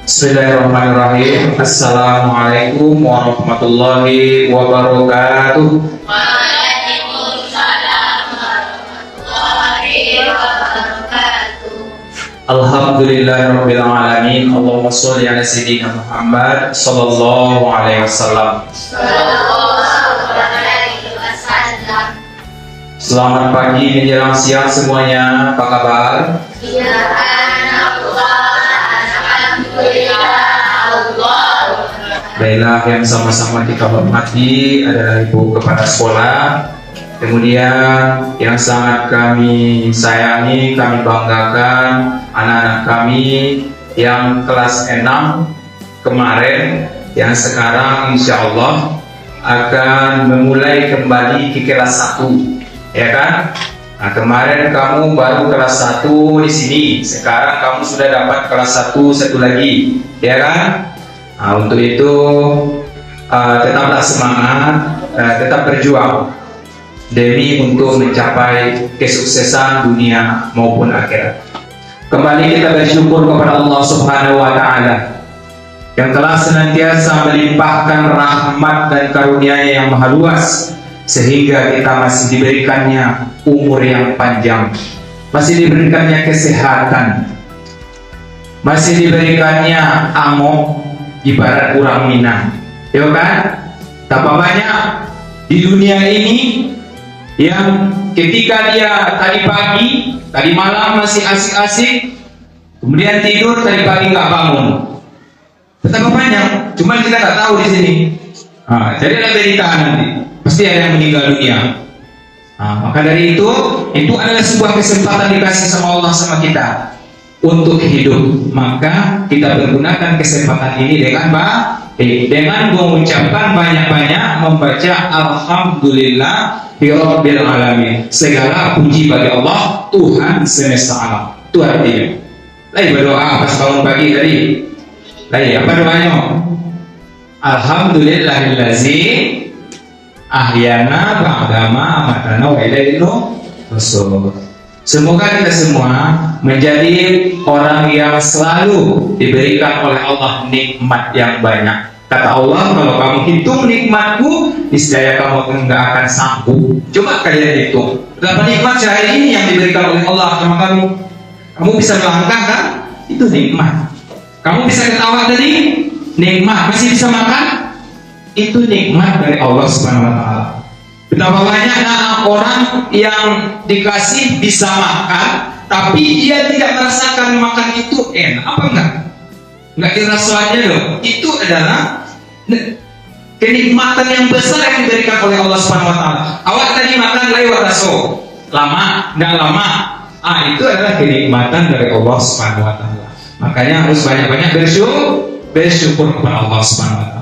Bismillahirrahmanirrahim. Assalamualaikum warahmatullahi wabarakatuh. Waalaikumsalam warahmatullahi wabarakatuh. Alhamdulillahirabbil alamin. Allahumma sholli ala sayyidina Muhammad sallallahu alaihi wasallam. Sallallahu alaihi wasallam. Selamat pagi menjelang siang semuanya. Apa kabar? Ya Allah, alhamdulillah Allah. Baiklah, yang sama-sama kita hormati adalah Ibu Kepala Sekolah. Kemudian yang sangat kami sayangi, kami banggakan anak-anak kami yang kelas 6 kemarin, yang sekarang insya Allah akan memulai kembali ke kelas 1, ya kan? Nah, kemarin kamu baru kelas 1 di sini, sekarang kamu sudah dapat kelas 1 satu lagi, ya kan? Nah, untuk itu tetaplah semangat, tetap berjuang demi untuk mencapai kesuksesan dunia maupun akhirat. Kembali kita bersyukur kepada Allah Subhanahu wa Ta'ala yang telah senantiasa melimpahkan rahmat dan karunia-Nya yang maha luas, sehingga kita masih diberikannya umur yang panjang, masih diberikannya kesehatan, masih diberikannya amok ibarat orang Minang, ya kan? Tambah banyak di dunia ini yang ketika dia tadi pagi, tadi malam masih asik-asik, kemudian tidur, tadi pagi nggak bangun. Betapa banyak, cuma kita nggak tahu di sini. Nah, jadi ada berita nanti, pasti ada yang meninggal dunia. Nah, maka dari itu adalah sebuah kesempatan dikasih sama Allah sama kita untuk hidup. Maka kita pergunakan kesempatan ini dengan mengucapkan banyak-banyak membaca Alhamdulillah Rabbil alamin. Segala puji bagi Allah, Tuhan semesta alam. Itu artinya. Lagi berdoa pas bangun pagi tadi. Lagi apa doanya? Alhamdulillahillazi ahyana ba'dama amatana wa ilaihi nusyur. Semoga kita semua menjadi orang yang selalu diberikan oleh Allah nikmat yang banyak. Kata Allah, kalau kamu hitung nikmatku, niscaya kamu enggak akan sanggup. Coba kalian hitung berapa nikmat sehari ini yang diberikan oleh Allah sama kamu. Kamu bisa melangkah kan? Itu nikmat. Kamu bisa ketawa tadi, nikmat. Masih bisa makan, itu nikmat dari Allah Subhanahu wa Ta'ala. Betapa banyak orang yang dikasih bisa makan, tapi dia tidak merasakan makan itu enak. Apa enggak? Enggak dirasakannya loh. Itu adalah kenikmatan yang besar yang diberikan oleh Allah Subhanahu wa Ta'ala. Awak tadi makan lewat raso, lama, enggak lama. Itu adalah kenikmatan dari Allah Subhanahu wa Ta'ala. Makanya harus banyak-banyak bersyukur kepada Allah Subhanahu wa Ta'ala.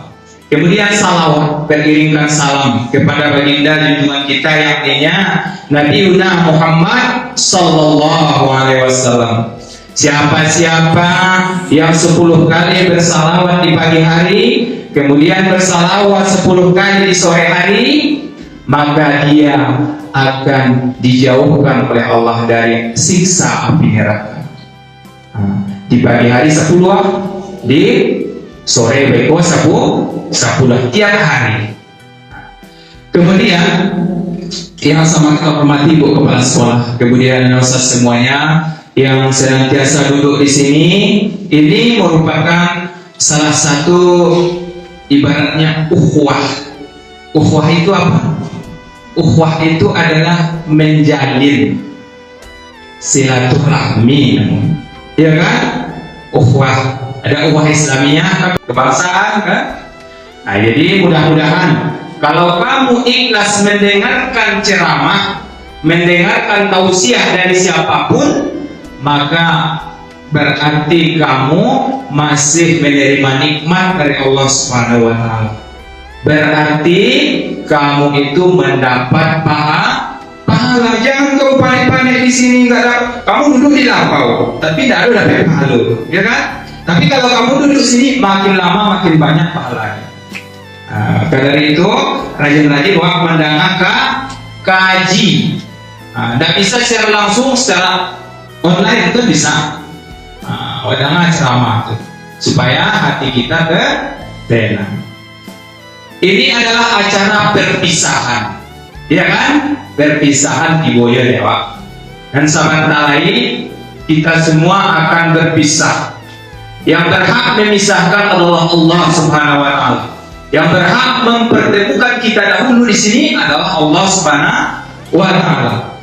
Kemudian salawat, beriringkan salam kepada baginda junjungan kita yang artinya Nabi Muhammad sallallahu alaihi wasallam. Siapa-siapa yang 10 kali bersalawat di pagi hari, kemudian bersalawat 10 kali di sore hari, maka dia akan dijauhkan oleh Allah dari siksa api neraka. Di pagi hari 10, di sore beko 10 tiap hari. Kemudian yang sama kita hormati Bu Kepala Sekolah, kemudian Ustaz semuanya yang senantiasa duduk di sini, ini merupakan salah satu ibaratnya ukhuwah. Ukhuwah itu apa? Ukhuwah itu adalah menjalin silaturahmi, ya kan? Ukhuwah, ada ukhuwah Islamiyah, kebangsaan kan? Nah, jadi mudah-mudahan kalau kamu ikhlas mendengarkan ceramah, mendengarkan tausiah dari siapapun, maka berarti kamu masih menerima nikmat dari Allah Subhanahu wa Ta'ala. Berarti kamu itu mendapat pahala. Jangan kau panik-panik di sini enggak ada. Kamu duduk di lampau, tapi tidak ada dapat pahala, ya kan? Tapi kalau kamu duduk sini, makin lama makin banyak pahalanya. Dari itu rajin-rajin mendengarkan kaji. Tidak bisa secara langsung, secara online itu bisa. Wadah ceramah tuh, supaya hati kita tenang. Ini adalah acara perpisahan, ya kan? Perpisahan di Boyolali. Dan sebentar lagi kita semua akan berpisah. Yang berhak memisahkan adalah Allah Subhanahu wa Ta'ala. Yang berhak mempertemukan kita dahulu di sini adalah Allah Subhanahu wa Ta'ala.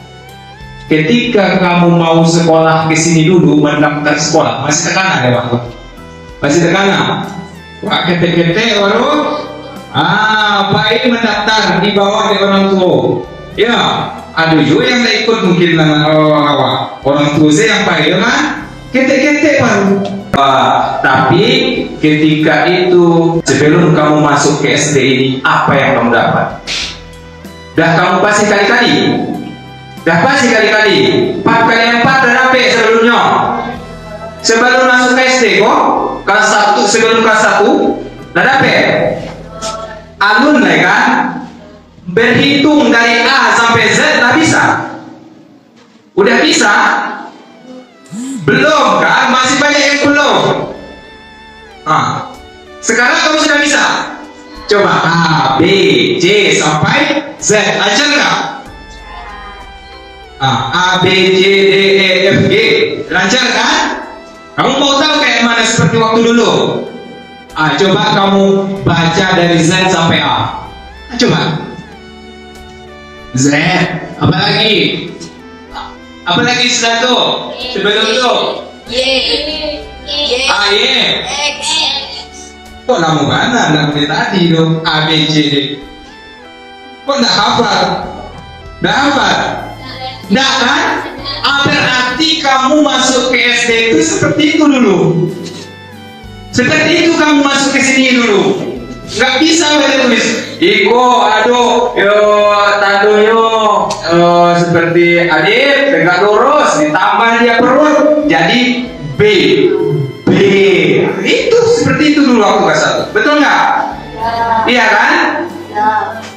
Ketika kamu mau sekolah ke sini dulu, mendaftar sekolah, masih tekanan ya Pak? Masih tekanan? Wah, kete-kete baru. Baik mendaftar di bawah dari orang tua. Ya, ada juga yang tak ikut mungkin orang tua saya yang pahit kan? Kete-kete baru. Tapi ketika itu sebelum kamu masuk ke SD ini, apa yang kamu dapat? Dah kamu pasti kali-kali. Dah pasti kali-kali. 4 kali 4 dah dapat sebelumnya. Sebelum masuk ke SD kok, kelas 1 sebelum kelas 1 dah dapat. Alun lah kan? Berhitung dari A sampai Z dah bisa. Udah bisa? Belum kan? Masih banyak yang belum. Sekarang kamu sudah bisa. Coba A, B, C sampai Z. Lancar nggak? A, B, C, D, E, F, G. Lancar kan? Kamu mau tahu kayak mana seperti waktu dulu? Coba kamu baca dari Z sampai A. Coba. Z. Apa lagi? Apa lagi sudah tuh? Sebelum tuh? Y. Y. X. Kok nama mana? Nama tadi dong. A, B, C, D. Kok nggak hafal? Nggak hafal? Nggak kan? Berarti kamu masuk ke SD itu seperti itu dulu. Seperti itu kamu masuk ke sini dulu. Nggak bisa baca tulis. Iko, aduh, yo, tado yo, seperti alif, tegak lurus, ditambah dia perut, jadi B. Itu seperti itu dulu waktu kelas 1. Betul nggak? Iya kan?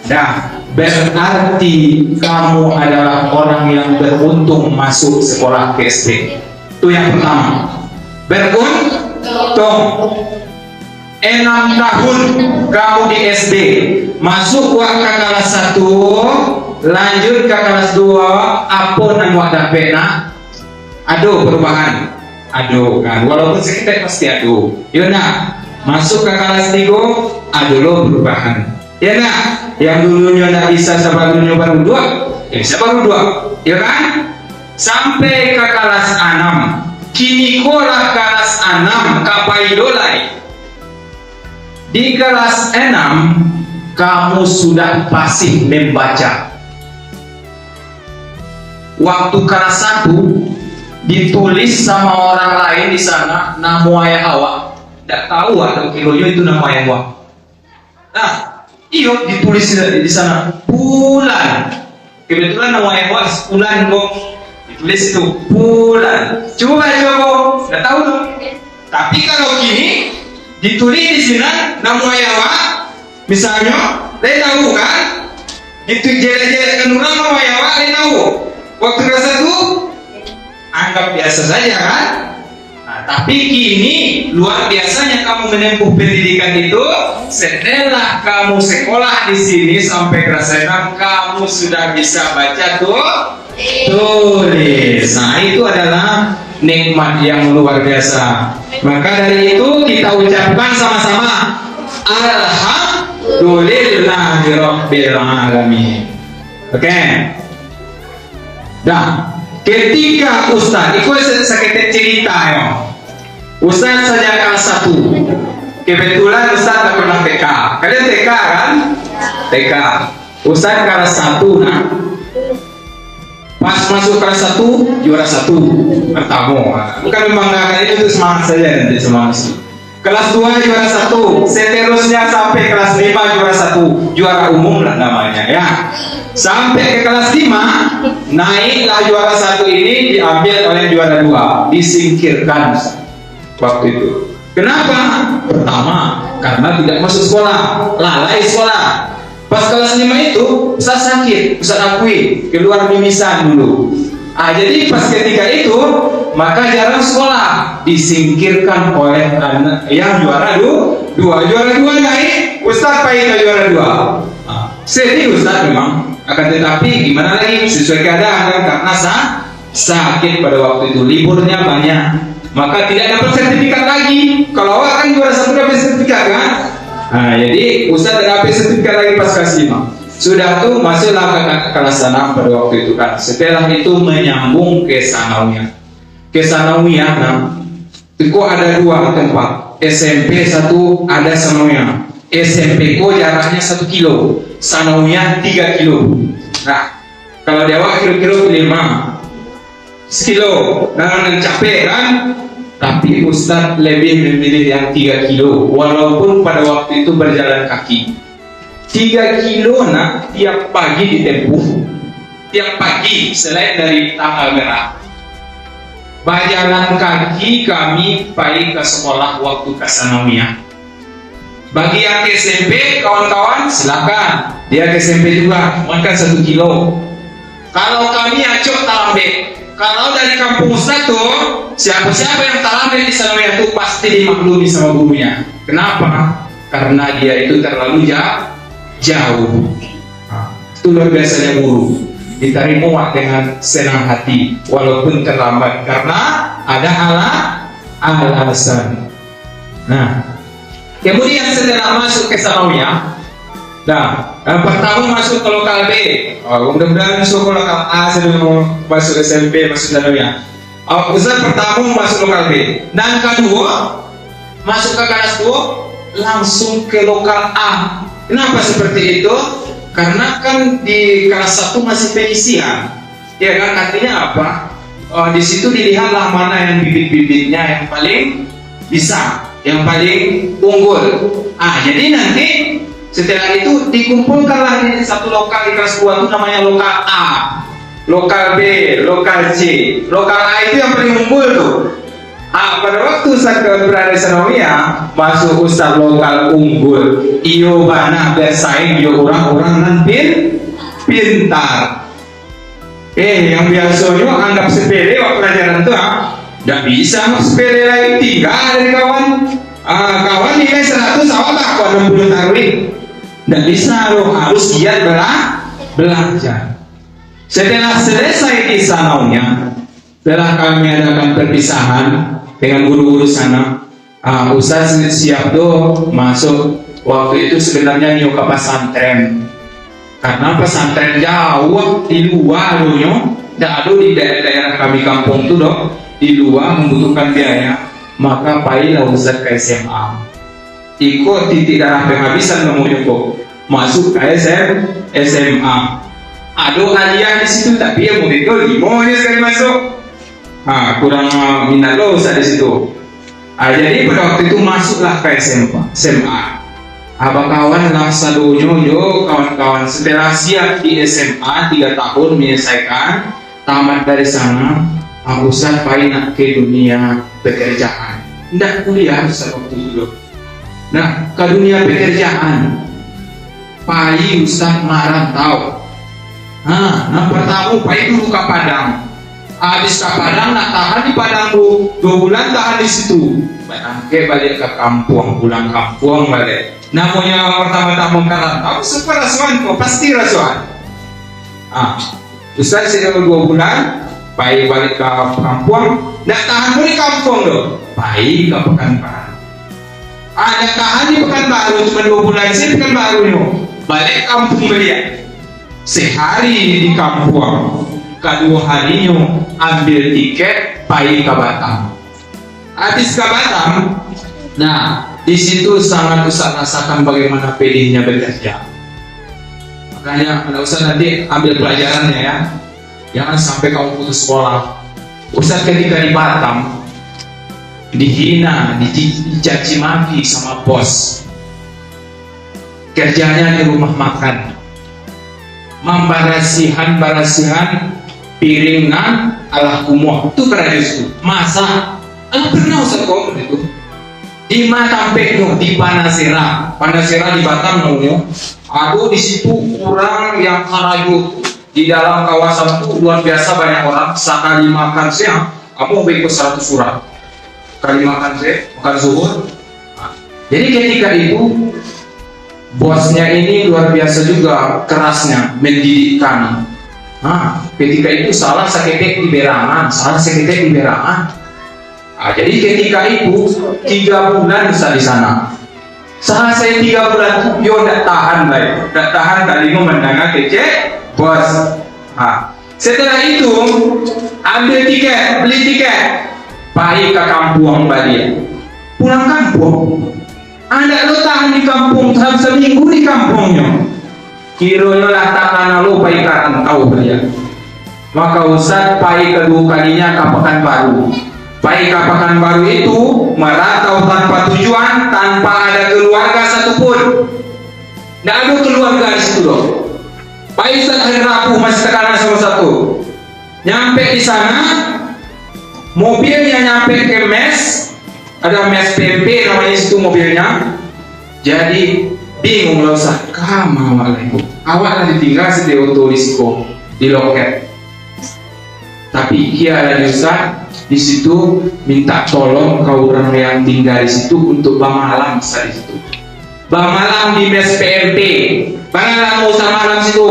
Nah, berarti kamu adalah orang yang beruntung masuk sekolah ke SD. Itu yang pertama. Beruntung. 6 tahun kamu di SD, masuk ke kelas 1, lanjut ke kelas 2, apa yang wak dapat nak? Aduh, perubahan. Aduh kan, walaupun sekitar pasti aduh. Ya nak, masuk ke kelas 3, aduh lo perubahan. Ya nak, yang dulunya tidak bisa sampai dulunya baru 2, ya bisa baru 2. Ya kan? Sampai ke kelas 6. Kini kolah kelas 6 kapai dolai. Di kelas 6 kamu sudah fasih membaca. Waktu kelas 1 ditulis sama orang lain di sana nama ayah awak. Tidak tahu ada kilonya itu nama ayah awak. Nah, iyo ditulis di sana bulan. Kebetulan nama ayah awak bulan kok. Ditulis itu bulan. Coba, tidak tahu dong. Tapi kalau gini ditulis di sini nama ayah, misalnya, saya tahu kan? Itu jelek-jelekkan orang nama ayah, saya tahu. Waktu kelas 1 anggap biasa saja kan? Nah, tapi kini luar biasanya kamu menempuh pendidikan itu. Setelah kamu sekolah di sini sampai kelas 6, kamu sudah bisa baca tulis. Nah, itu adalah nikmat yang luar biasa. Maka dari itu kita ucapkan sama-sama Alhamdulillahirabbil alamin. Oke. Dah, ketika Ustaz, itu sakit cerita ya. Ustaz saja kelas 1. Kebetulan Ustaz tak pernah TK. Kalian TK kan? TK. Ustaz kelas 1 nah. Pas masuk kelas 1, juara 1 pertama. Bukan membanggakan itu semangat saja nanti semangat. Kelas 2 juara 1, seterusnya sampai kelas 5 juara 1, juara umum lah namanya ya. Sampai ke kelas 5, naiklah juara 1 ini diambil oleh juara 2, disingkirkan waktu itu. Kenapa? Pertama, karena tidak masuk sekolah, lalai sekolah. Pas kelas 5 itu, Ustaz sakit, Ustaz akui, keluar mimisan dulu. Jadi pas ketika itu, maka jarang sekolah, disingkirkan oleh anak yang juara juara dua naik, Ustaz pahit juara dua. Sedih Ustaz memang, akan tetapi gimana lagi, sesuai keadaan kan, karena sakit pada waktu itu, liburnya banyak, maka tidak dapat sertifikat lagi. Kalau awak kan juara satu dapat sertifikat kan, jadi Ustaz tidak dapat sertifikat lagi pas kelas 5. Sudah tuh masuklah ke kelas 6 pada waktu itu kan. Setelah itu menyambung ke sanawiyah. Ke sanawiyah, itu ada 2 tempat. SMP 1 ada sanawiyah. SMP ko jaraknya 1 kilo, sanawiyah 3 kilo. Nah, kalau di awal kilo-kilo 5 sekilo, nah capek kan. Tapi Ustaz lebih memilih yang 3 kilo, walaupun pada waktu itu berjalan kaki. 3 kilo tiap pagi ditempuh, tiap pagi selain dari tanggal merah. Berjalan kaki kami pergi ke sekolah waktu ke sanawiyah. Bagi yang ke SMP, kawan-kawan silakan, dia ke SMP juga, makan 1 kilo. Kalau kami acok talambe, kalau dari kampung Ustaz tuh, siapa-siapa yang talambe di sanawiyah itu pasti dimaklumi sama gurunya. Kenapa? Karena dia itu terlalu jauh. Itu luar biasanya guru, diterima dengan senang hati walaupun terlambat karena ada alasan. Nah, kemudian setelah masuk ke sanawiyah, yang pertama masuk ke lokal B. Mudah-mudahan masuk ke lokal A sebelum masuk SMP, masuk sanawiyah. Ustaz pertama masuk lokal B, dan kedua masuk ke kelas 2 langsung ke lokal A. Kenapa seperti itu? Karena kan di kelas 1 masih penyisian, ya kan? Artinya apa? Di situ dilihatlah mana yang bibit-bibitnya yang paling bisa, yang paling unggul. Jadi nanti setelah itu dikumpulkanlah di satu lokal di kelas 2 itu namanya lokal A, lokal B, lokal C. Lokal A itu yang paling unggul tuh. Pada waktu Ustaz berada di sanawiyah, masuk Ustaz lokal unggul. Iyo bana bersaing yo orang-orang nanti pintar. Yang biasanya anggap sepele waktu pelajaran itu, tidak bisa anggap sepele lagi. 3 dari kawan. Kawan nilai 100, awak tak kau 60 taruh. Tidak bisa loh, harus giat belajar. Setelah selesai di sanawiyah, setelah kami adakan perpisahan dengan guru-guru sana, Ustaz siap tuh masuk. Waktu itu sebenarnya nyo ke pesantren, karena pesantren jauh di luar dulu, tidak ada di daerah kami kampung tuh dok, di luar membutuhkan biaya. Maka pailah Ustaz ke SMA, ikut titik darah penghabisan namanya kok, masuk ke SMA. Ada aliyah di situ, tapi ya murid lo 5 dia sekali masuk. Kurang minat lo Ustaz di situ. Jadi pada waktu itu masuklah ke SMA. Kawan lah salunya yo kawan-kawan setelah siap di SMA 3 tahun menyelesaikan, tamat dari sana, Ustaz nak ke dunia pekerjaan. Tidak kuliah Ustaz waktu itu. Nah, ke dunia pekerjaan, Ustaz merantau. Pertama dulu ke Padang. Habis ke Padang, nak tahan di Padang 2 bulan, tahan di situ. Balik ke kampung, pulang kampung balik. Namanya pertama-tama merantau, super rasuan kok, pasti rasuan. Ustaz sudah 2 bulan, balik ke kampung, nak tahan di kampung loh, ke Pekanbaru. Nak tahan di Pekanbaru cuma 2 bulan, saya Pekanbaru balik kampung beliau. Sehari di kampung, kedua harinya ambil tiket pergi ke Batam. Habis ke Batam, di situ sangat Ustaz rasakan bagaimana pedihnya bekerja. Makanya Ustaz nanti ambil pelajarannya ya, jangan sampai kamu putus sekolah. Ustaz ketika di Batam dihina, dicaci maki sama bos. Kerjanya di rumah makan, membarasihan piringan ala kumuh itu kerja itu masa pernah Ustaz kau itu di Matampe di Panasera di Batam namanya. Di situ orang yang karayu di dalam kawasan itu luar biasa banyak orang. Sekali makan siang kamu ikut 100 surat kali makan zuhur. Nah, jadi ketika itu bosnya ini luar biasa juga kerasnya mendidik kami. Nah, ketika itu salah seketek di berangan. Nah, jadi ketika itu 3 bulan bisa di sana. Salah saya 3 bulan, yo tidak tahan baik, tidak tahan kali mendengar kece bos. Nah, setelah itu ambil tiket, beli tiket, pergi ke kampung Bali. Pulang kampung, anda lo tahan di kampung, tahap seminggu di kampungnya. Kiranya lah tangan lo pergi ke rantau dia. Maka Ustaz pergi kedua kalinya ke Pekanbaru. Pergi ke Pekanbaru itu merantau tanpa tujuan, tanpa ada keluarga satupun. Tidak ada keluarga di situ loh. Pergi Ustaz hari Rabu masih tekanan sama satu. Nyampe di sana, mobilnya nyampe ke mes, ada mes PP namanya situ mobilnya. Jadi bingung lah Ustaz, Assalamualaikum. Awak lah ditinggal di otorisiko di loket. Tapi dia ada di Ustaz di situ minta tolong ke orang yang tinggal di situ untuk bamalam di situ. Bamalam di mes PMP. Bagaimana mau usah malam situ?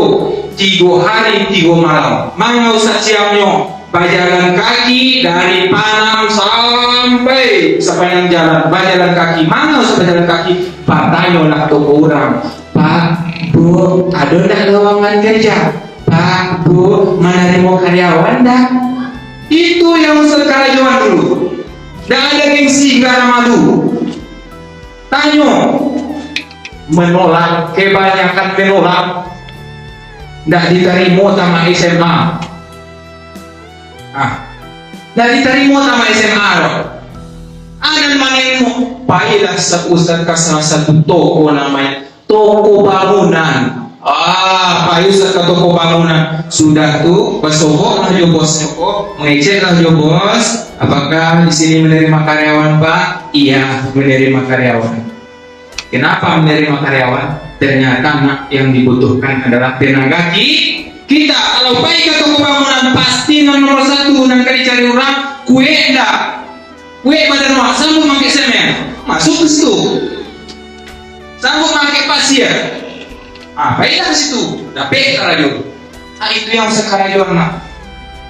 3 hari 3 malam. Mana usah siangnya? Berjalan kaki dari Panam sampai sepanjang jalan. Berjalan kaki. Mana usah berjalan kaki? Pak tanyalah toko orang. Pak, Bu, ada tak lowongan kerja? Pak, Bu, menerima karyawan dah? Itu yang usah karyawan dulu. Tidak ada gengsi, tidak ada malu. Tanya. Menolak, kebanyakan menolak. Tidak diterima sama SMA. Tidak diterima sama SMA loh. Ada manemu pailah Ustaz ke salah satu toko namanya toko bangunan. Pak Ustaz ke toko bangunan. Sudah tuh besok lah jo bos toko, mengecek lah jo bos. Apakah di sini menerima karyawan Pak? Iya, menerima karyawan. Kenapa menerima karyawan? Ternyata anak yang dibutuhkan adalah tenaga kita. Kalau baik ke toko bangunan pasti nomor 1 yang dicari orang kue enggak. Kue badan mak sanggup pakai semen, masuk ke situ. Sanggup pakai pasir. Baiklah ke situ. Dapat karajo. Itu yang sekarang nak.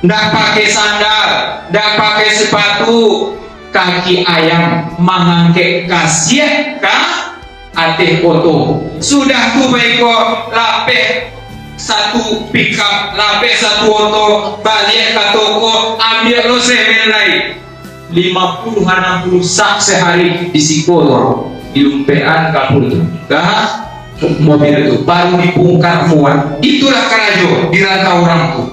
Enggak pakai sandal, enggak pakai sepatu, kaki ayam mengangkat kasih kah? Ate foto sudah tuh baiko lapeh 1 pickup, lapeh 1 auto, balik ke toko, ambil lo semen lain 50-60 sak sehari di sikolo di lumpean kapul kah mobil itu baru dibongkar muat. Itulah karajo di rantau orang tuh.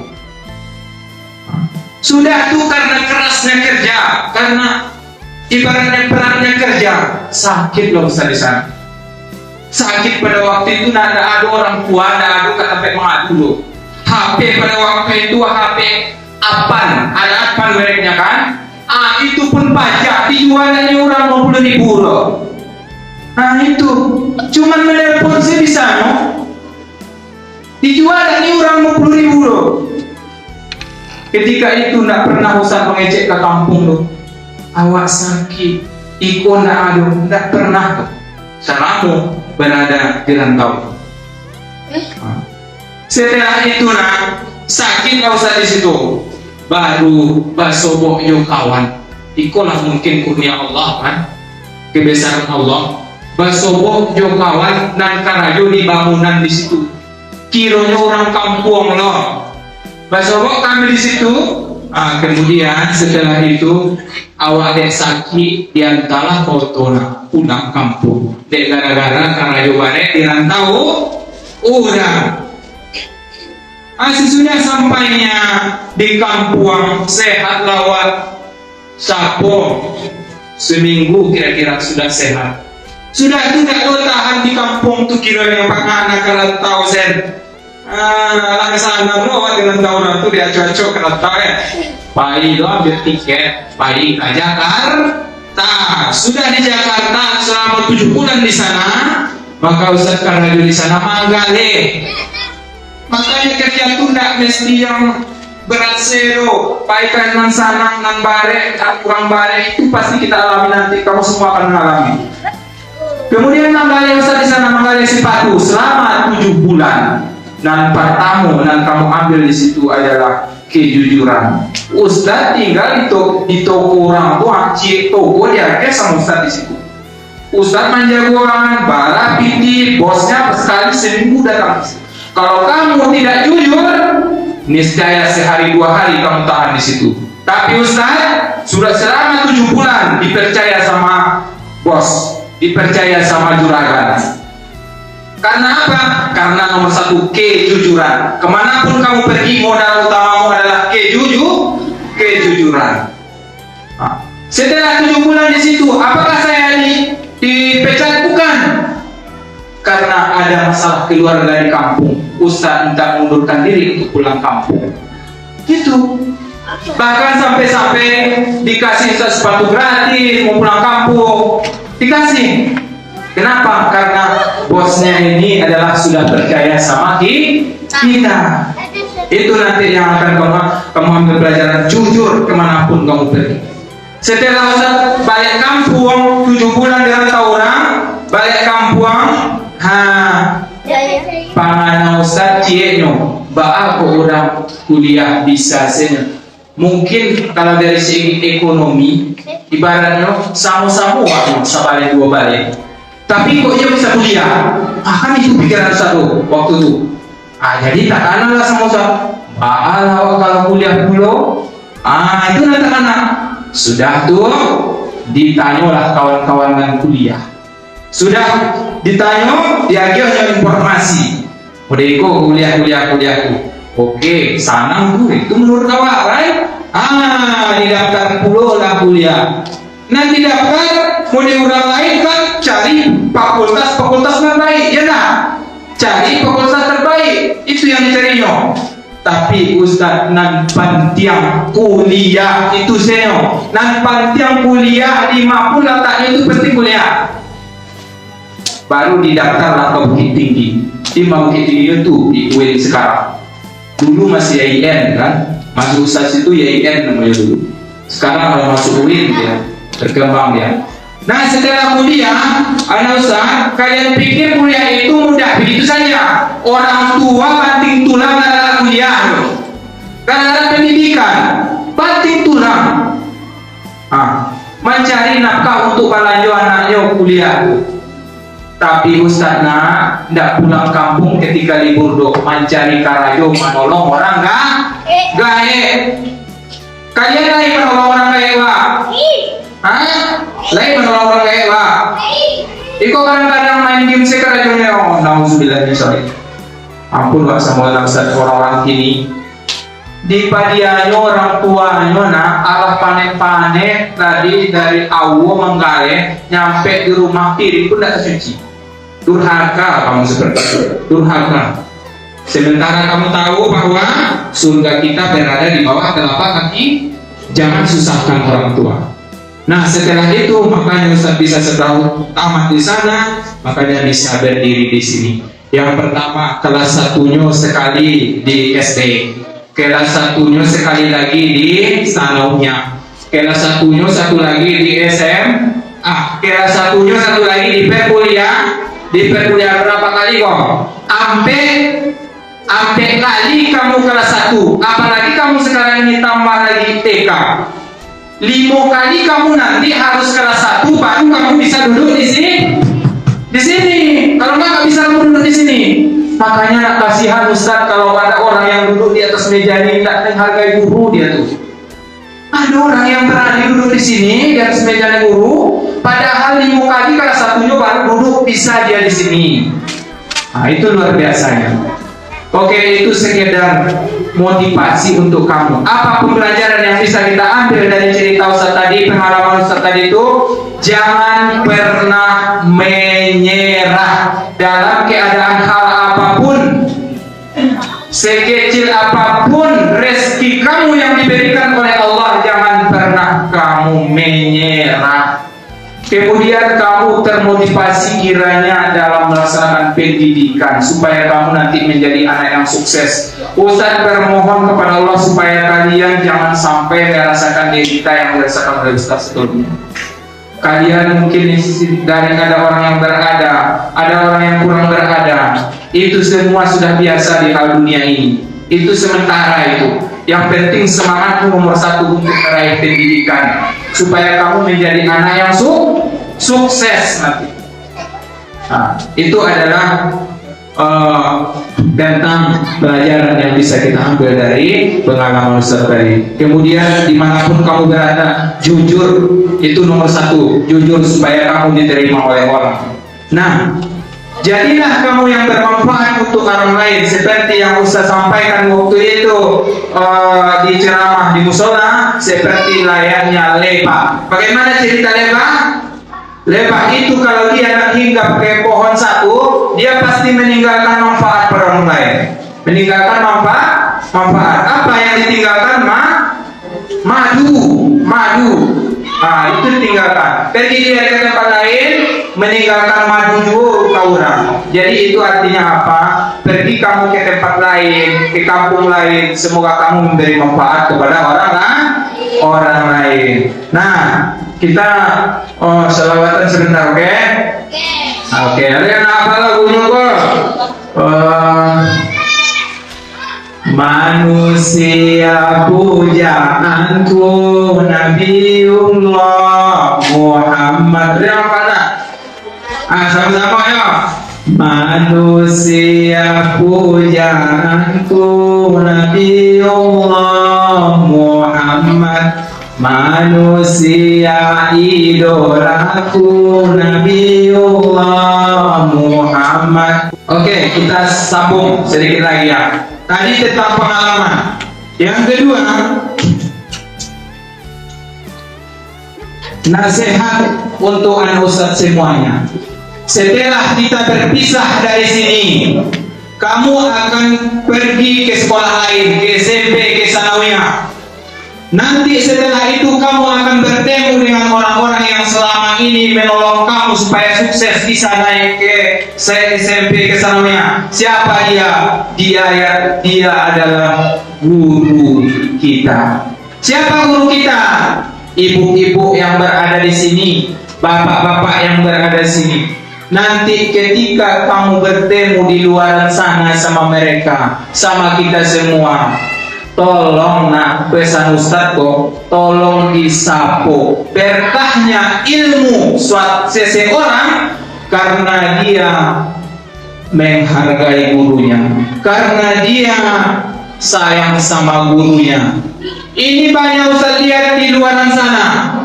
Sudah tuh karena kerasnya kerja, karena ibaratnya beratnya kerja, sakit loh Ustaz di sana. Sakit pada waktu itu tidak ada orang tua, tidak ada kata sampai mengadu loh. HP pada waktu itu HP Apan, ada Apan mereknya kan? Itu pun pajak dijualannya orang 50.000 loh. Nah itu, cuman menelpon sih bisa no? Dijualannya orang 50.000 loh. Ketika itu tidak pernah usah mengecek ke kampung loh. Awak sakit, ikon tidak ada, tidak pernah tuh. Selama berada di rantau. Setelah itu nak sakit nggak usah di situ. Baru basobok yo kawan. Ikolah mungkin kurnia Allah kan, kebesaran Allah. Basobok yo kawan dan karajo di bangunan di situ. Kironya orang kampung loh. Basobok kami di situ. Kemudian setelah itu awak dek sakit diantarlah fotonya pulang kampung. Dek gara-gara karena jobare dirantau udah. Sesudah sampainya di kampung sehat lawat sapo seminggu kira-kira sudah sehat. Sudah tidak tahan di kampung tuh kira yang anak kerantau sen. Lah kesana lo dengan tahun itu dia cocok kereta ya. Pai lo ambil tiket, pai ke Jakarta. Sudah di Jakarta selama 7 bulan di sana, maka Ustaz Karaju di sana manggale. Makanya kerja itu tidak mesti yang berat zero, paikan nan sanang nan bare, kurang bare, itu pasti kita alami nanti. Kamu semua akan mengalami. Kemudian Manggalia Ustaz di sana Manggalia sepatu selama 7 bulan. Dan pertama dan kamu ambil di situ adalah kejujuran. Ustaz tinggal di toko orang tua, cik toko dia ke sama Ustaz di situ. Ustaz menjagoan, bara piti, bosnya sekali seminggu datang. Kalau kamu tidak jujur, niscaya sehari 2 hari kamu tahan di situ. Tapi Ustaz sudah selama 7 bulan dipercaya sama bos, dipercaya sama juragan. Karena apa? Karena nomor 1 kejujuran. Kemanapun kamu pergi, modal utamamu adalah kejujuran. Nah, setelah 7 bulan di situ, apakah saya dipecat? Bukan. Karena ada masalah keluarga di kampung. Ustaz minta mundurkan diri untuk pulang kampung. Gitu. Bahkan sampai-sampai dikasih sepatu gratis mau pulang kampung. Dikasih. Kenapa? Karena bosnya ini adalah sudah percaya sama kita. Itu nanti yang akan kamu ambil pelajaran, jujur kemanapun kamu pergi. Setelah Ustaz balik kampung 7 bulan di rantau orang, balik kampung, pangan Ustaz cienyo, aku orang kuliah bisa senya. Mungkin kalau dari segi ekonomi, ibaratnya sama-sama waktu sabalik 2 balik. Tapi kok dia bisa kuliah? Kan itu pikiran satu waktu itu. Jadi tak kalah sama Ustaz. Kalau kuliah dulu, itu nanti anak. Sudah tuh ditanyalah kawan-kawan dan kuliah. Sudah ditanya, dia hanya informasi. Udah ikut kuliahku. Oke, sanang tuh itu menurut kawan, right? Didaftar pulau lah kuliah. Nanti daftar, mau di orang lain kan cari fakultas terbaik, ya nak? Cari fakultas terbaik, itu yang dicarinya. Tapi Ustaz nan pantiang kuliah itu saya, nan pantiang kuliah di Mapun letaknya itu pasti kuliah. Baru didaftar ke Bukit Tinggi. Di Bukit Tinggi itu di UIN sekarang. Dulu masih YIN kan, masuk Ustaz itu YIN namanya dulu. Sekarang kalau masuk UIN ya. Berkembang dia. Nah setelah kuliah, anak Ustaz, kalian pikir kuliah itu mudah begitu saja? Orang tua banting tulang adalah kuliah, karena ada pendidikan, banting tulang. Mencari nafkah untuk balanjo anaknya kuliah. Tapi Ustaz tidak pulang kampung ketika libur mencari karajo menolong orang gaib. Kalian lagi menolong orang gaib, lain menolong orang gaib, Iko kadang-kadang main game sekarajonya. Nauzubillah, sorry. Ampun Pak sama orang-orang kini. Di padiannya orang tuanya Allah panen-panen tadi dari awo menggale nyampe di rumah piring pun tidak suci. Durhaka kamu seperti itu. Durhaka. Sementara kamu tahu bahwa surga kita berada di bawah telapak kaki. Jangan susahkan orang tua. Nah setelah itu makanya Ustaz bisa setahun tamat di sana, makanya bisa berdiri di sini. Yang pertama kelas 1-nya sekali di SD, kelas 1-nya sekali lagi di sanaunya, kelas 1-nya satu lagi di kelas 1-nya satu lagi di perkuliahan. Di perkuliahan berapa kali kok? Ampe kali kamu kelas 1, apalagi kamu sekarang ini tambah lagi TK. 5 kali kamu nanti harus kelas 1 baru kamu bisa duduk di sini. Di sini. Kalau nggak bisa kamu duduk di sini. Makanya nak kasihan Ustaz kalau ada orang yang duduk di atas meja ini tidak menghargai guru dia tuh. Ada orang yang berani duduk di sini di atas meja guru, padahal 5 kali kelas 1-nya baru duduk bisa dia di sini. Itu luar biasanya. Oke, itu sekedar motivasi untuk kamu. Apa pembelajaran yang bisa kita ambil dari cerita Ustaz tadi, pengalaman Ustaz tadi itu? Jangan pernah menyerah dalam keadaan hal apapun. Sekecil apapun rezeki kamu yang diberikan oleh Allah, jangan pernah kamu menyerah. Kemudian kamu termotivasi kiranya dalam melaksanakan pendidikan supaya kamu nanti menjadi anak yang sukses. Ustaz bermohon kepada Allah supaya kalian jangan sampai merasakan derita yang dirasakan oleh Ustaz sebelumnya. Kalian mungkin dari ada orang yang berada, ada orang yang kurang berada. Itu semua sudah biasa di hal dunia ini. Itu sementara itu. Yang penting semangatmu nomor satu untuk meraih pendidikan supaya kamu menjadi anak yang sukses nanti. Nah, itu adalah tentang pelajaran yang bisa kita ambil dari pengalaman Ustaz tadi. Kemudian dimanapun kamu berada, jujur itu nomor satu. Jujur supaya kamu diterima oleh orang. Nah, jadilah kamu yang bermanfaat untuk orang lain seperti yang Ustaz sampaikan waktu itu di ceramah di musola, seperti layaknya lebah. Bagaimana cerita lebah? Lebah itu kalau dia nak hinggap ke pohon satu, dia pasti meninggalkan manfaat pada orang lain. Meninggalkan manfaat. Apa yang ditinggalkan? Madu. Itu ditinggalkan. Pergi dia ke tempat lain, meninggalkan madu juga orang. Jadi itu artinya apa? Pergi kamu ke tempat lain, ke kampung lain, semoga kamu memberi manfaat kepada orang lain. Nah, kita selawatan sebentar, oke? Oke, ada yang apa lagunya kok? Manusia pujaanku Nabiullah Muhammad. Yang mana? Sama-sama ya. Manusia pujaanku Nabiullah Muhammad. Manusia idolaku Nabiullah Muhammad. Oke, kita sambung sedikit lagi ya. Tadi tentang pengalaman. Yang kedua, nasihat untuk anak Ustaz semuanya. Setelah kita berpisah dari sini, kamu akan pergi ke sekolah lain, ke SMP, ke sanawiyah. Nanti setelah itu kamu akan bertemu dengan orang-orang yang selama ini menolong kamu supaya sukses bisa naik ke SMP, ke sanawiyah. Siapa dia? Dia adalah guru kita. Siapa guru kita? Ibu-ibu yang berada di sini, bapak-bapak yang berada di sini. Nanti ketika kamu bertemu di luar sana sama mereka, sama kita semua, tolong nak pesan Ustaz kok, tolong disapu berkahnya ilmu seseorang karena dia menghargai gurunya, karena dia sayang sama gurunya. Ini banyak Ustaz lihat di luar sana,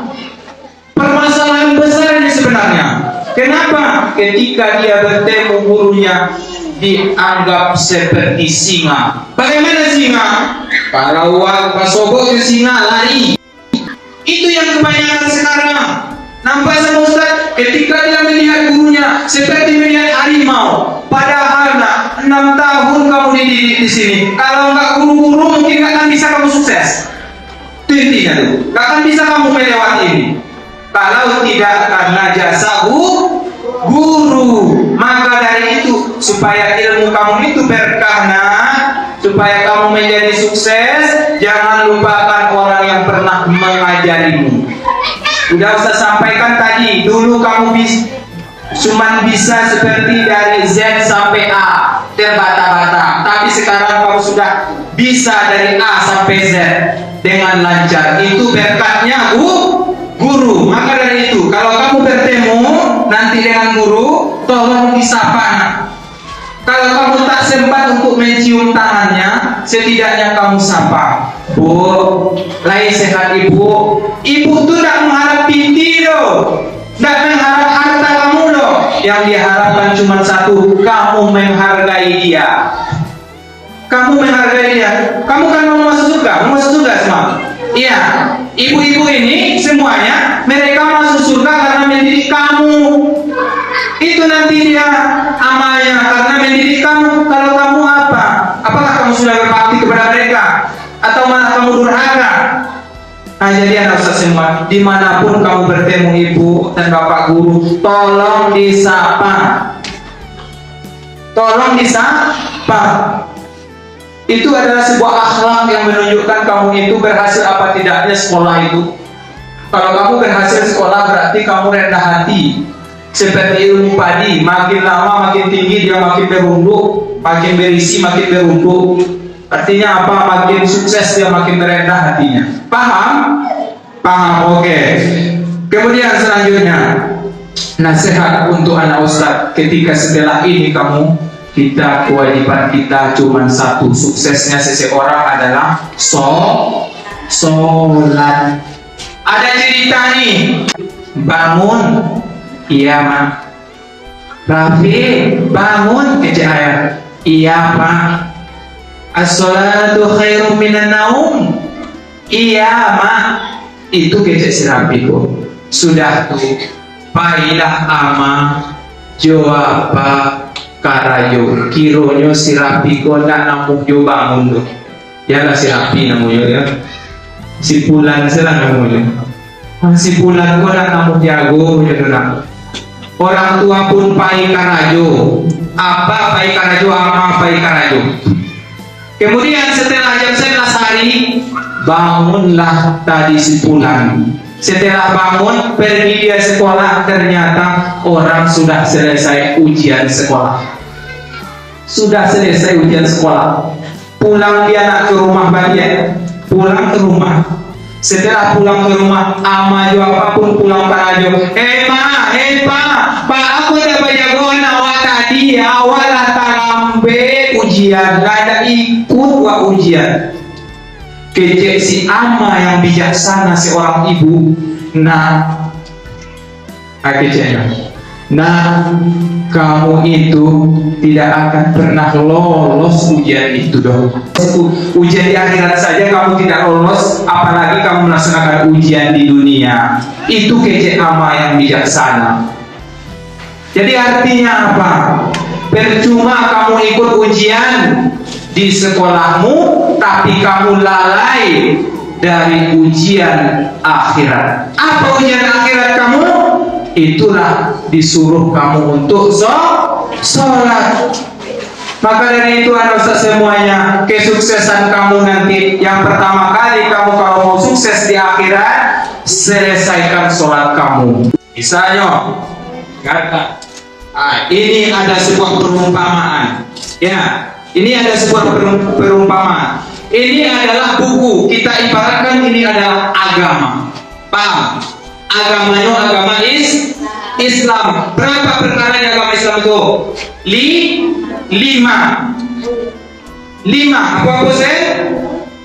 permasalahan besar ini sebenarnya. Kenapa? Ketika dia bertemu gurunya dianggap seperti singa. Bagaimana singa? Kalau pasogo ke singa lari. Itu yang kebanyakan sekarang. Nampak sama Ustaz, ketika dia melihat gurunya seperti melihat harimau. Padahal 6 tahun kamu dididik di sini. Kalau nggak guru-guru mungkin nggak akan bisa kamu sukses. Itu intinya tuh. Nggak akan bisa kamu melewati ini. Kalau tidak karena jasa guru, maka dari itu supaya ilmu kamu itu berkah, supaya kamu menjadi sukses, jangan lupakan orang yang pernah mengajarimu. Udah Ustaz sampaikan tadi, dulu kamu cuma bisa seperti dari Z sampai A, terbata-bata. Tapi sekarang kamu sudah bisa dari A sampai Z dengan lancar. Itu berkatnya guru. Maka dari itu, kalau kamu bertemu nanti dengan guru, tolong disapa. Kalau kamu tak sempat untuk mencium tangannya, setidaknya kamu sapa. Bu, lagi sehat ibu. Ibu tuh tidak mengharap binti loh, tidak mengharap harta kamu loh. Yang diharapkan cuma satu, kamu menghargai dia. Kamu menghargai dia. Kamu kan mau masuk surga, semua. Iya, ibu-ibu ini semuanya mereka masuk surga karena mendidik kamu. Itu nanti dia amalnya karena mendidik kamu. Kalau kamu apa? Apakah kamu sudah berbakti kepada mereka? Atau malah kamu durhaka? Nah, jadi anak Ustaz semua, dimanapun kamu bertemu ibu dan bapak guru, tolong disapa. Tolong disapa. Itu adalah sebuah akhlak yang menunjukkan kamu itu berhasil apa tidaknya sekolah itu. Kalau kamu berhasil sekolah berarti kamu rendah hati. Seperti ilmu padi, makin lama makin tinggi dia makin berunduk, makin berisi makin berunduk. Artinya apa? Makin sukses dia makin merendah hatinya. Paham? Paham, oke. Kemudian selanjutnya, nasihat untuk anak Ustadz. Ketika setelah ini kewajiban kita cuma satu. Suksesnya seseorang adalah sholat. Ada cerita nih, bangun, iya mak. Rafi, bangun, kecil ayah, iya pak. As-sholatu khairum minan naum. Iya mak. Itu kecil si Rafi kok. Sudah tuh, pailah ama jawab karayo kironyo si Rafi kok nak namuk jo bangun tuh. Ya lah si Rafi namanya ya. Si Pulan selang namanya. Si Pulan kok nak namuk jago ya nak. Orang tua pun pai karajo. Apa pai karajo ama pai karajo. Kemudian setelah jam 11 hari bangunlah tadi si Pulan. Setelah bangun pergi dia sekolah, ternyata orang sudah selesai ujian sekolah. Sudah selesai ujian sekolah. Pulang dia nak ke rumah balik. Pulang ke rumah. Setelah pulang ke rumah, ama jo apapun pulang parajo. Pak aku dah bajago awak tadi awal tarambe ujian, gak ada ikut wa ujian. Kecek si ama yang bijaksana seorang ibu, nah, keceknya, nah kamu itu tidak akan pernah lolos ujian itu dong. Ujian di akhirat saja kamu tidak lolos, apalagi kamu melaksanakan ujian di dunia. Itu kecek ama yang bijaksana. Jadi artinya apa? Percuma kamu ikut ujian di sekolahmu, tapi kamu lalai dari ujian akhirat. Apa ujian akhirat kamu? Itulah disuruh kamu untuk sholat. Maka dari itu anak Ustaz semuanya, kesuksesan kamu nanti yang pertama kali kamu kalau mau sukses di akhirat, selesaikan sholat kamu. Misalnya, kata, ini ada sebuah perumpamaan. Ya, ini ada sebuah perumpamaan. Ini adalah buku. Kita ibaratkan ini adalah agama. Paham? Agamanya agama Islam. Berapa perkara di agama Islam itu? 5. Apa sih?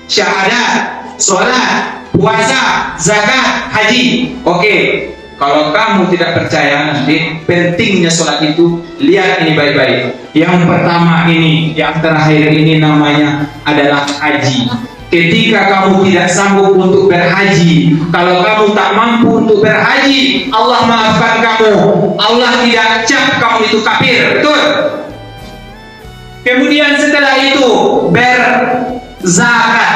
Syahadat, sholat, puasa, zakat, haji. Oke. Kalau kamu tidak percaya nanti pentingnya sholat itu, lihat ini baik-baik. Yang pertama ini, yang terakhir ini namanya adalah haji. Ketika kamu tidak sanggup untuk berhaji, kalau kamu tak mampu untuk berhaji, Allah maafkan kamu. Allah tidak cap kamu itu kafir, betul? Kemudian setelah itu berzakat.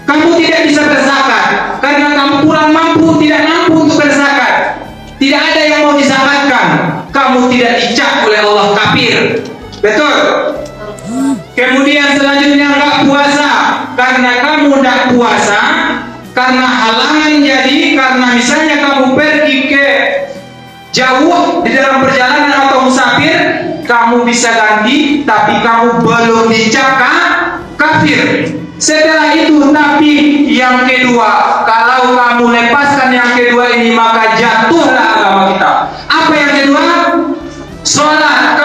Kamu tidak bisa berzakat karena kamu kurang mampu, tidak mampu untuk berzakat. Tidak ada yang mau dizakatkan. Kamu tidak dicap oleh Allah kafir, betul? Kemudian selanjutnya enggak puasa karena kamu tidak puasa karena halangan, jadi karena misalnya kamu pergi ke jauh di dalam perjalanan atau musafir, kamu bisa ganti tapi kamu belum dicap kafir. Setelah itu tapi yang kedua, kalau kamu lepaskan yang kedua ini maka jatuhlah agama kita. Apa yang kedua? Sholat.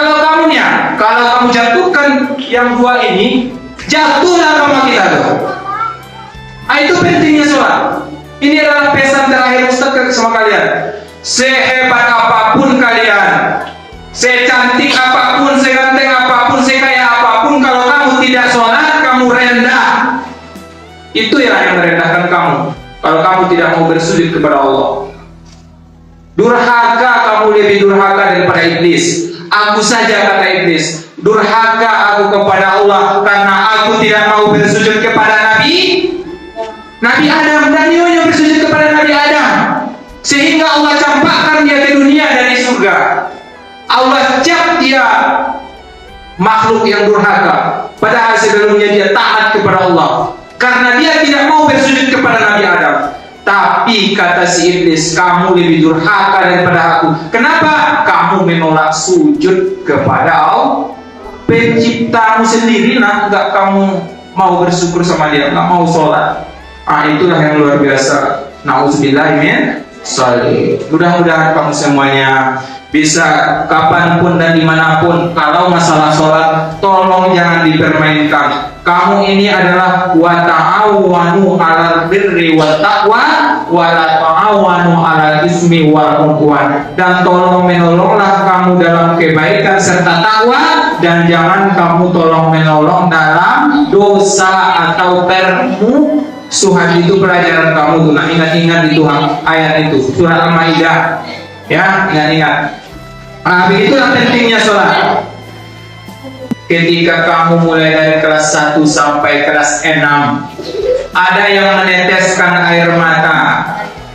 Kalau kamu jatuhkan yang dua ini, jatuhlah agama kita tuh. Itu pentingnya sholat. Ini adalah pesan terakhir Ustaz sama kalian. Sehebat apapun kalian, secantik apapun, seganteng apapun, sekaya apapun, kalau kamu tidak sholat, kamu rendah. Itu yang merendahkan kamu. Kalau kamu tidak mau bersujud kepada Allah, durhaka, kamu lebih durhaka daripada iblis. Aku saja, kata iblis, durhaka aku kepada Allah karena aku tidak mau bersujud kepada Nabi Adam dan nyonya bersujud dia ke dunia dari surga. Allah cap dia makhluk yang durhaka, padahal sebelumnya dia taat kepada Allah karena dia tidak mau bersujud kepada Nabi Adam. Tapi kata si iblis, kamu lebih durhaka daripada aku. Kenapa? Kamu menolak sujud kepada Allah, penciptamu sendiri. Nah, enggak kamu mau bersyukur sama dia, enggak mau sholat. Itulah yang luar biasa. Nauzubillah min dzalik. Mudah-mudahan kamu semuanya bisa kapanpun dan dimanapun, kalau masalah sholat tolong jangan dipermainkan. Kamu ini adalah wa ta'awanu 'alal birri wat taqwa wa la ta'awanu 'alal ismi wal 'udwan. Dan tolong menolonglah kamu dalam kebaikan serta takwa, dan jangan kamu tolong menolong dalam dosa atau permusuhan. Itu pelajaran kamu tuh. Nah, ingat-ingat itu ayat itu, surah Al-Maidah. Ya, ingat-ingat. Begitulah pentingnya sholat. Ketika kamu mulai dari kelas 1 sampai kelas 6, ada yang meneteskan air mata.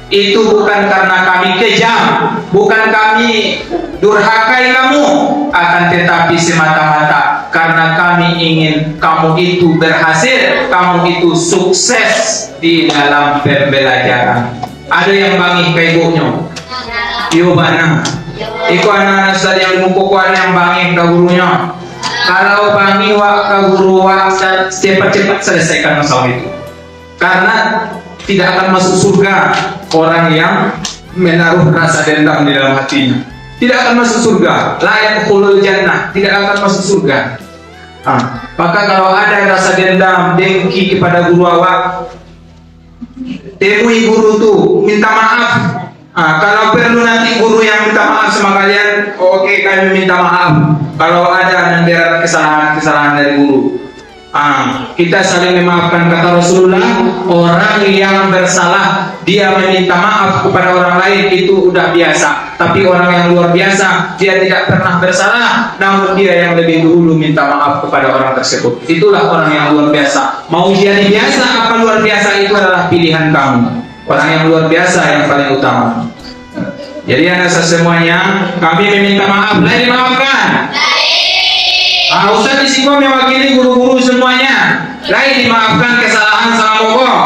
Itu bukan karena kami kejam, bukan kami durhakai kamu, akan tetapi semata-mata karena kami ingin kamu itu berhasil, kamu itu sukses di dalam pembelajaran. Ada yang bangih kayak ibunya, yo bana. Iku anak tadi yang mukuk ada yang bangih ke gurunya. Kalau bangih wak ke guru wak, cepat-cepat selesaikan masalah itu. Karena tidak akan masuk surga orang yang menaruh rasa dendam di dalam hatinya. Tidak akan masuk surga. La yadkhulul jannah, tidak akan masuk surga. Maka kalau ada rasa dendam, dengki kepada guru awak, temui guru tuh, minta maaf. Kalau perlu nanti guru yang minta maaf sama kalian, oke, kami minta maaf. Kalau ada nanti kesalahan dari guru, kita saling memaafkan. Kata Rasulullah, orang yang bersalah dia meminta maaf kepada orang lain itu udah biasa. Tapi orang yang luar biasa, dia tidak pernah bersalah, namun dia yang lebih dulu minta maaf kepada orang tersebut. Itulah orang yang luar biasa. Mau jadi biasa apa luar biasa, itu adalah pilihan kamu. Orang yang luar biasa yang paling utama. Jadi anak semuanya, kami meminta maaf. Boleh dimaafkan? Ustaz di sini mewakili guru-guru semuanya. Boleh dimaafkan kesalahan sama pokok.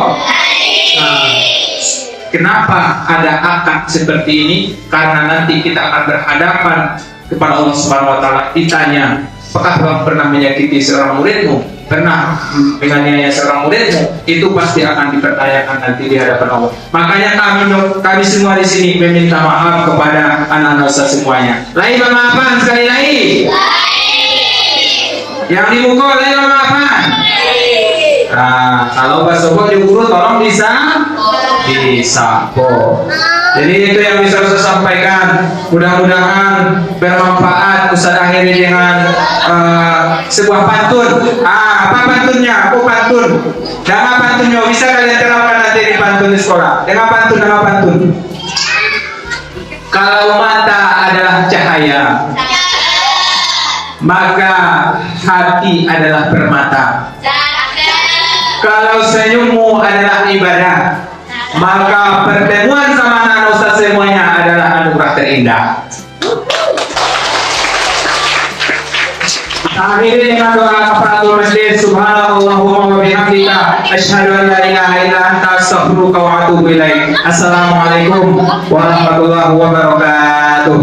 Kenapa ada akad seperti ini? Karena nanti kita akan berhadapan kepada Allah Subhanahu Wa Taala. Ditanya, apakah kamu pernah menyakiti seorang muridmu? Pernah menganiaya seorang muridmu? Itu pasti akan dipertanyakan nanti di hadapan Allah. Makanya kami semua di sini meminta maaf kepada anak-anak Ustaz semuanya. Lain maafan sekali lagi. Yang di muka lain maafan. Kalau bahasa di guru tolong disapor. Jadi itu yang bisa saya sampaikan. Mudah-mudahan bermanfaat. Ustaz akhiri dengan sebuah pantun. Apa pantunnya? Aku pantun. Nama pantunnya bisa kalian terapkan nanti di pantun di sekolah. Dengan pantun. Kalau mata adalah cahaya, maka hati adalah permata. Kalau senyummu adalah ibadah, maka pertemuan sama anak Ustaz semuanya adalah anugerah terindah. Akhirnya dengan doa kafaratul majlis, subhanallahumma wa bihamdika, asyhadu an la ilaha illa anta, astaghfiruka wa atubu ilaik. Assalamualaikum warahmatullahi wabarakatuh.